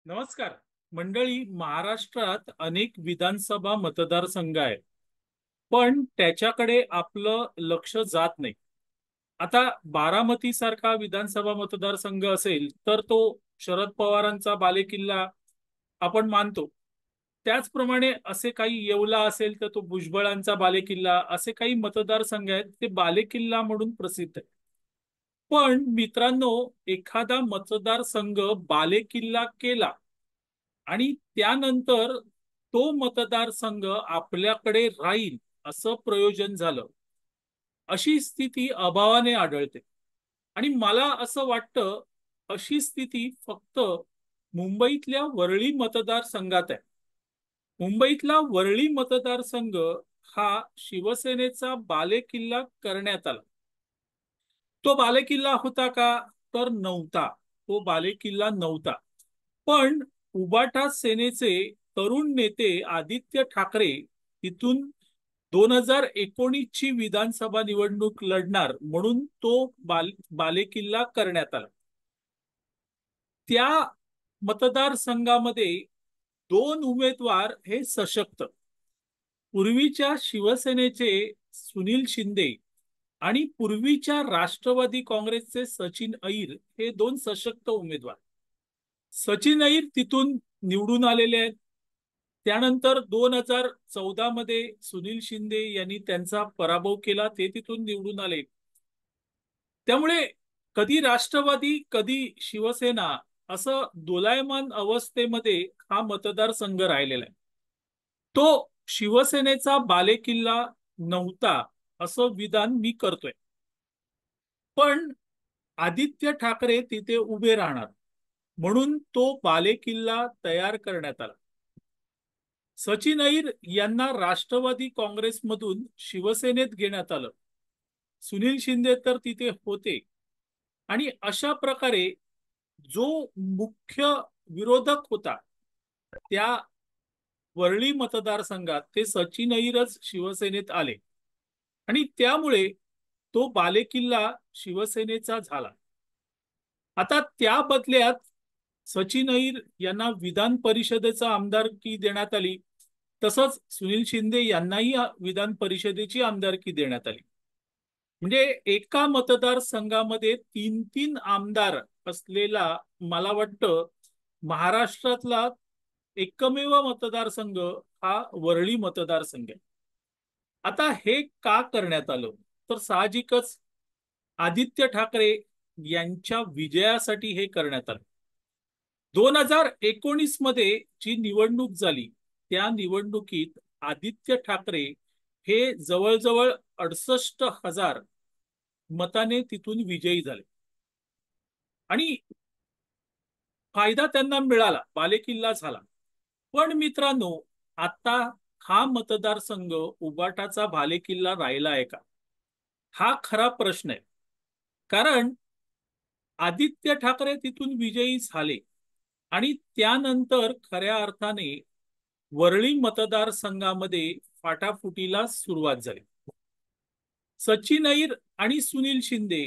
नमस्कार मंडळी. महाराष्ट्रात अनेक विधानसभा मतदारसंघ आहेत, पण त्याच्याकडे आपलं लक्ष जात नाही. आता बारामती सारखा विधानसभा मतदारसंघ असेल तर तो शरद पवारांचा बालेकिल्ला आपण मानतो. त्याचप्रमाणे असे काही येवला असेल तर तो भुजबळांचा बालेकिल्ला, असे काही मतदारसंघ आहेत ते बालेकिल्ला म्हणून प्रसिद्ध आहेत. पण मित्रांनो, एखादा मतदारसंघ बालेकिल्ला केला आणि त्यानंतर तो मतदारसंघ आपल्याकडे राहील असं प्रयोजन झालं, अशी स्थिती अभावाने आढळते. आणि मला असं वाटतं, अशी स्थिती फक्त मुंबईतल्या वरळी मतदारसंघात आहे. मुंबईतला वरळी मतदारसंघ हा शिवसेनेचा बालेकिल्ला करण्यात आला. तो बालेकिल्ला होता का? तर नव्हता. तो बालेकिल्ला नव्हता. पण उबाटा सेनेचे तरुण नेते आदित्य ठाकरे तिथून 2019 ची विधानसभा निवडणूक लढणार म्हणून तो बालेकिल्ला करण्यात आला. त्या मतदारसंघामध्ये दोन उमेदवार हे सशक्त. पूर्वीच्या शिवसेनेचे सुनील शिंदे आणि पूर्वीच्या राष्ट्रवादी काँग्रेसचे सचिन अईर हे दोन सशक्त उमेदवार. सचिन अईर तिथून निवडून आलेले आहेत. त्यानंतर 2014 मध्ये सुनील शिंदे यांनी त्यांचा पराभव केला, ते तिथून निवडून आले. त्यामुळे कधी राष्ट्रवादी कधी शिवसेना असं दोलायमान अवस्थेमध्ये हा मतदारसंघ राहिलेला आहे. तो शिवसेनेचा बालेकिल्ला नव्हता असं विधान मी करतोय. पण आदित्य ठाकरे तिथे उभे राहणार म्हणून तो बालेकिल्ला तयार करण्यात आला. सचिन अईर यांना राष्ट्रवादी काँग्रेसमधून शिवसेनेत घेण्यात आलं. सुनील शिंदे तर तिथे होते. आणि अशा प्रकारे जो मुख्य विरोधक होता त्या वरळी मतदारसंघात, ते सचिन अईरच शिवसेनेत आले आणि त्यामुळे तो बालेकिल्ला शिवसेनेचा झाला. आता त्या बदल्यात सचिन अईर यांना विधान परिषदेचा आमदारकी देण्यात आली. तसंच सुनील शिंदे यांनाही विधान परिषदेची आमदारकी देण्यात आली. म्हणजे एका मतदारसंघामध्ये तीन तीन आमदार असलेला, मला वाटतं महाराष्ट्रातला एकमेव मतदारसंघ हा वरळी मतदारसंघ आहे. आता हे का करण्यात आलं? तर साहजिकच आदित्य ठाकरे यांच्या विजयासाठी हे करण्यात आलं. 2019 मध्ये जी निवडणूक झाली, त्या निवडणुकीत आदित्य ठाकरे हे जवळजवळ 68,000 मताने तिथून विजयी झाले आणि फायदा त्यांना मिळाला, बालेकिल्ला झाला. पण मित्रांनो, आता हा मतदारसंघ उबाटाचा बालेकिल्ला राहिला आहे का? हा खरा प्रश्न आहे. कारण आदित्य ठाकरे तिथून विजयी झाले आणि त्यानंतर खऱ्या अर्थाने वरळी मतदारसंघामध्ये फाटाफुटीला सुरुवात झाली. सचिन अईर आणि सुनील शिंदे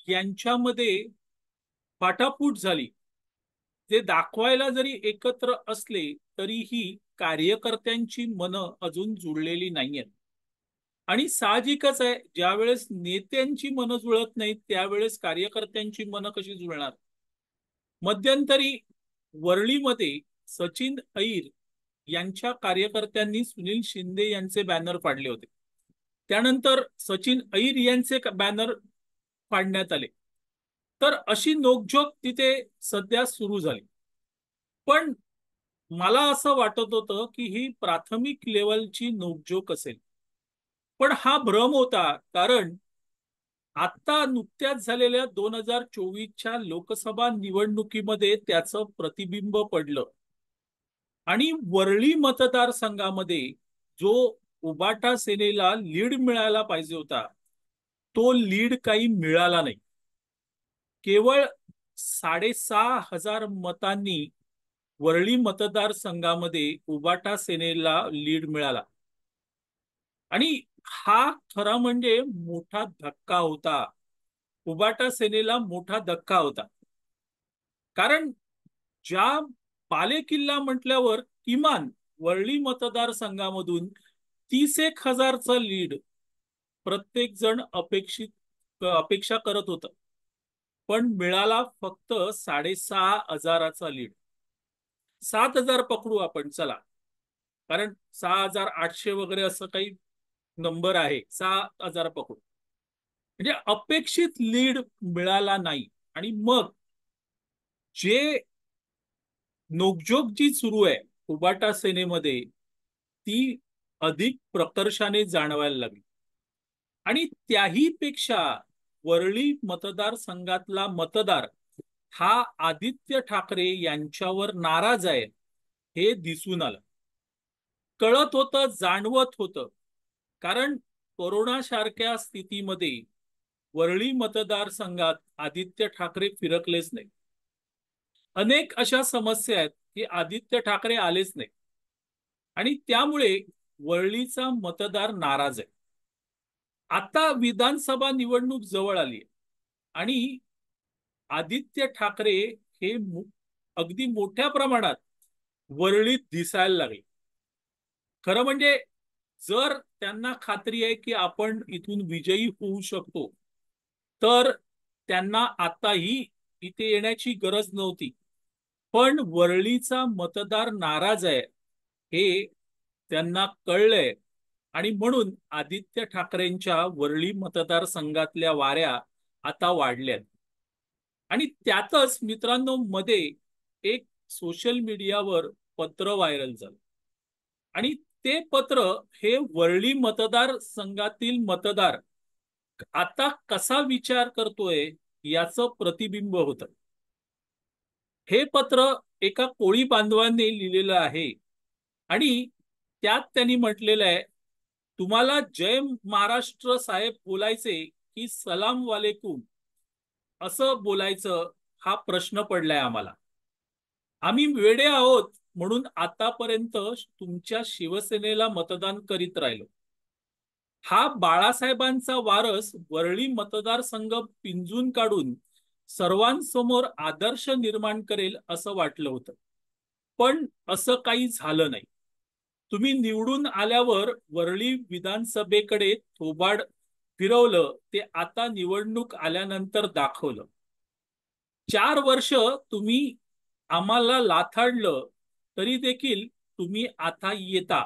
यांच्यामध्ये फाटाफूट झाली. ते दाखवायला जरी एकत्र असले तरीही कार्यकर्त्यांची मनं अजून जुळलेली नाहीयेत. आणि साहजिकच आहे, ज्यावेळेस नेत्यांची मनं जुळत नाहीत त्यावेळेस कार्यकर्त्यांची मनं कशी जुळणार? मध्यंतरी वरळीमध्ये सचिन अईर यांच्या कार्यकर्त्यांनी सुनील शिंदे यांचे बॅनर फाडले होते. त्यानंतर सचिन अईर यांचे बॅनर फाडण्यात आले. तर अशी नोकझोक तिथे सध्या सुरू झाली. पण मला असं वाटत होतं की ही प्राथमिक लेवलची नोकझोक असेल. पण हा भ्रम होता. कारण आता नुकत्याच झालेल्या 2024च्या लोकसभा निवडणुकीमध्ये त्याचं प्रतिबिंब पडलं. आणि वरळी मतदारसंघामध्ये जो उबाटा सेनेला लीड मिळायला पाहिजे होता, तो लीड काही मिळाला नाही. केवळ 6,500 मतांनी वरळी मतदारसंघामध्ये उबाटा सेनेला लीड मिळाला. आणि हा खरा म्हणजे मोठा धक्का होता. उबाटा सेनेला मोठा धक्का होता. कारण ज्या बालेकिल्ला म्हटल्यावर किमान वरळी मतदारसंघामधून 30,000चा लीड प्रत्येक जण अपेक्षा करत होतं, पण मिळाला फक्त 6,500चा लीड. 7,000 पकडू आपण, चला, कारण 6,800 वगैरे असं काही नंबर आहे, 6,000 पकडू. म्हणजे अपेक्षित लीड मिळाला नाही. आणि मग जे नोकझोक जी सुरू आहे उबाटा सेनेमध्ये, ती अधिक प्रकर्षाने जाणवायला लागली. आणि त्याही पेक्षा वरळी मतदारसंघातला मतदार हा आदित्य ठाकरे यांच्यावर नाराज आहे हे दिसून आलं, कळत होतं, जाणवत होतं. कारण कोरोनासारख्या स्थितीमध्ये वरळी मतदारसंघात आदित्य ठाकरे फिरकलेच नाही. अनेक अशा समस्या आहेत की आदित्य ठाकरे आलेच नाही, आणि त्यामुळे वरळीचा मतदार नाराज आहे. आता विधानसभा निवडणूक जवळ आली आहे आणि आदित्य ठाकरे हे अगदी मोठ्या प्रमाणात वरळीत दिसायला लागले. खरं म्हणजे जर त्यांना खात्री आहे की आपण इथून विजयी होऊ शकतो, तर त्यांना आताही इथे येण्याची गरज नव्हती. पण वरळीचा मतदार नाराज आहे हे त्यांना कळलंय, आणि म्हणून आदित्य ठाकरेंच्या वरळी मतदारसंघातल्या वाऱ्या आता वाढल्यात. आणि त्यातच मित्रांनो, मध्ये एक सोशल मीडियावर पत्र व्हायरल झालं, आणि ते पत्र हे वरळी मतदारसंघातील मतदार आता कसा विचार करतोय याचं प्रतिबिंब होतं. हे पत्र एका कोळी बांधवांनी लिहिलेलं आहे, आणि त्यात त्यांनी म्हटलेलं आहे, तुम्हाला जय महाराष्ट्र साहेब बोलायचे की सलाम वालेकुम असं बोलायचं, हा प्रश्न पडलाय आम्हाला. आम्ही वेडे आहोत म्हणून आतापर्यंत तुमच्या शिवसेनेला मतदान करीत राहिलो. हा बाळासाहेबांचा वारस वरळी मतदारसंघ पिंजून काढून सर्वांसमोर आदर्श निर्माण करेल असं वाटलं होतं, पण असं काही झालं नाही. तुम्ही निवडून आल्यावर वरळी विधानसभेकडे थोबाड फिरवलं, ते आता निवडणूक आल्यानंतर दाखवलं. 4 वर्ष तुम्ही आम्हाला लाथाडलं, तरी देखील तुम्ही आता येता.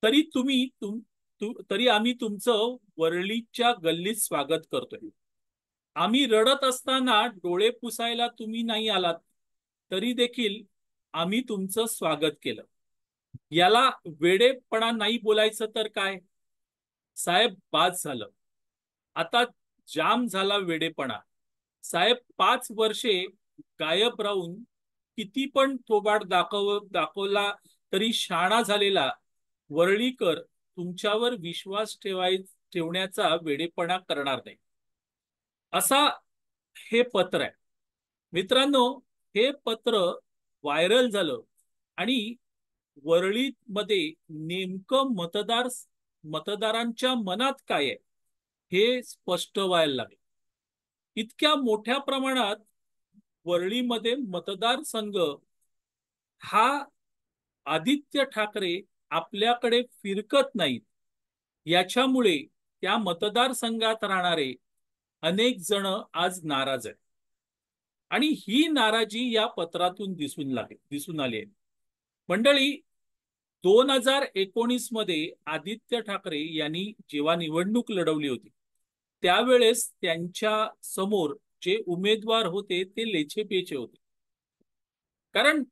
तरी तरी आम्ही तुमचं वरळीच्या गल्लीत स्वागत करतोय. आम्ही रडत असताना डोळे पुसायला तुम्ही नाही आलात, तरी देखील आम्ही तुमचं स्वागत केलं. याला वेडेपणा नाही बोलायचं तर काय? साहेब, बास झालं. आता जाम झाला वेडेपणा. साहेब, 5 वर्षे गायब राहून किती पण थोबाड दाखवला तरी शाणा झालेला वरळीकर तुमच्यावर विश्वास ठेवण्याचा वेडेपणा करणार नाही. असा हे पत्र आहे. मित्रांनो, हे पत्र व्हायरल झालं आणि वरळीमध्ये नेमकं मतदारांच्या मनात काय आहे हे स्पष्ट व्हायला लागले. इतक्या मोठ्या प्रमाणात वरळीमध्ये मतदारसंघ हा आदित्य ठाकरे आपल्याकडे फिरकत नाहीत, याच्यामुळे त्या मतदारसंघात राहणारे अनेक जण आज नाराज आहेत. आणि ही नाराजी या पत्रातून दिसून आली आहे. मंडळी, 2019 मध्ये आदित्य ठाकरे यांनी जेव्हा निवडणूक लढवली होती, त्यावेळेस त्यांच्या समोर जे उमेदवार होते ते लेचेपेचे होते. कारण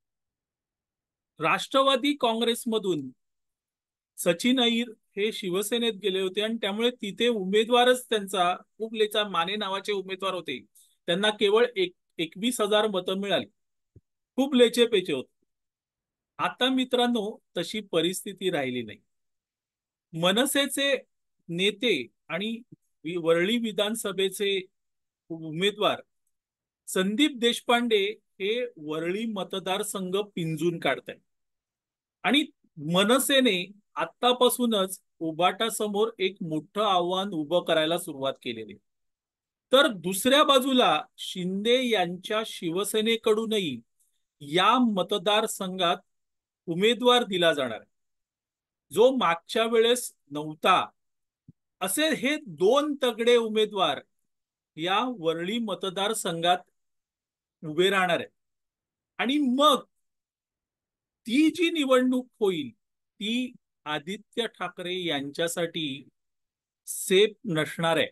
राष्ट्रवादी काँग्रेसमधून सचिन अईर हे शिवसेनेत गेले होते, आणि त्यामुळे तिथे उमेदवारच त्यांचा खूप माने नावाचे उमेदवार होते, त्यांना केवळ 21,000 मतं मिळाली. खूप लेचेपेचे होते. आता मित्रांनो, तशी परिस्थिती राहिली नाही. मनसेचे नेते आणि वरळी विधानसभेचे उमेदवार संदीप देशपांडे हे वरळी मतदारसंघ पिंजून काढतायत, आणि मनसेने आतापासूनच उबाटासमोर एक मोठं आव्हान उभं करायला सुरुवात केलेली. तर दुसऱ्या बाजूला शिंदे यांच्या शिवसेनेकडूनही या मतदारसंघात उमेदवार दिला जाणार आहे, जो मागच्या वेळेस नव्हता. असे हे दोन तगडे उमेदवार या वरळी मतदारसंघात उभे राहणार आहेत. आणि मग ती जी निवडणूक होईल ती आदित्य ठाकरे यांच्यासाठी सेफ नसणार आहे.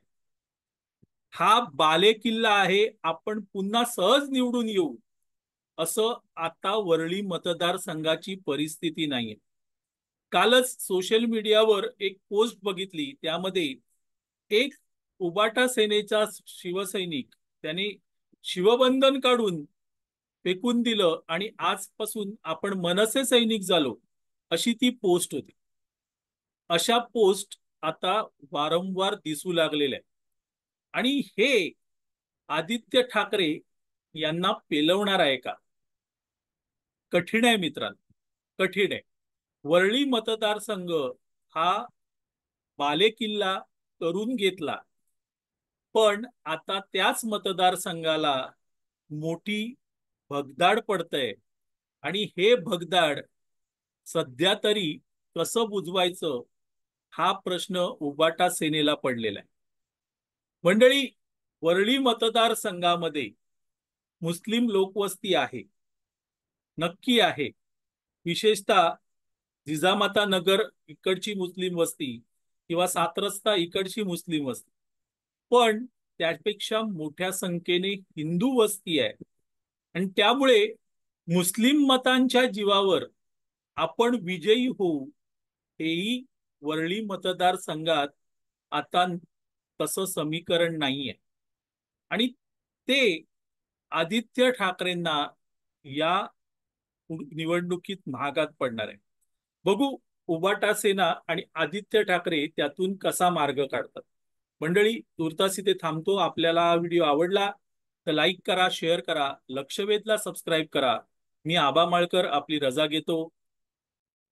हा बालेकिल्ला आहे, आपण पुन्हा सहज निवडून येऊ असं आता वरळी मतदारसंघाची परिस्थिती नाहीये. कालच सोशल मीडियावर एक पोस्ट बघितली, त्यामध्ये एक उबाटा सेनेचा शिवसैनिक त्याने शिवबंधन काढून फेकून दिलं आणि आजपासून आपण मनसे सैनिक झालो, अशी ती पोस्ट होती. अशा पोस्ट आता वारंवार दिसू लागलेल्या आहेत. आणि हे आदित्य ठाकरे यांना पेलवणार आहे का? कठीण आहे मित्रांनो, कठीण आहे. वरळी मतदारसंघ हा बालेकिल्ला करून घेतला, पण आता त्याच मतदारसंघाला मोठी भगदाड पडतंय. आणि हे भगदाड सध्या तरी कसं बुजवायचं हा प्रश्न उबाटा सेनेला पडलेला आहे. मंडळी, वरळी मतदारसंघामध्ये मुस्लिम लोकवस्ती आहे, नक्की आहे. विशेषतः जिजामाता नगर इकडची मुस्लिम वस्ती किंवा सात रस्ता इकडची मुस्लिम वस्ती, पण त्यापेक्षा मोठ्या संख्येने हिंदू वस्ती आहे. आणि त्यामुळे मुस्लिम मतांच्या जीवावर आपण विजयी होऊ, हेही वरळी मतदारसंघात आता तसं समीकरण नाहीये. आणि ते आदित्य ठाकरेंना या निवडणुकीत महागात पडणार आहे. बघू उबाटा सेना आणि आदित्य ठाकरे त्यातून कसा मार्ग काढतात. मंडळी, तुर्तास इथे थांबतो. आपल्याला हा व्हिडिओ आवडला तर लाईक करा, शेअर करा, लक्षवेधला सबस्क्राईब करा. मी आबा माळकर आपली रजा घेतो.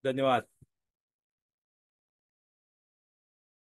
धन्यवाद.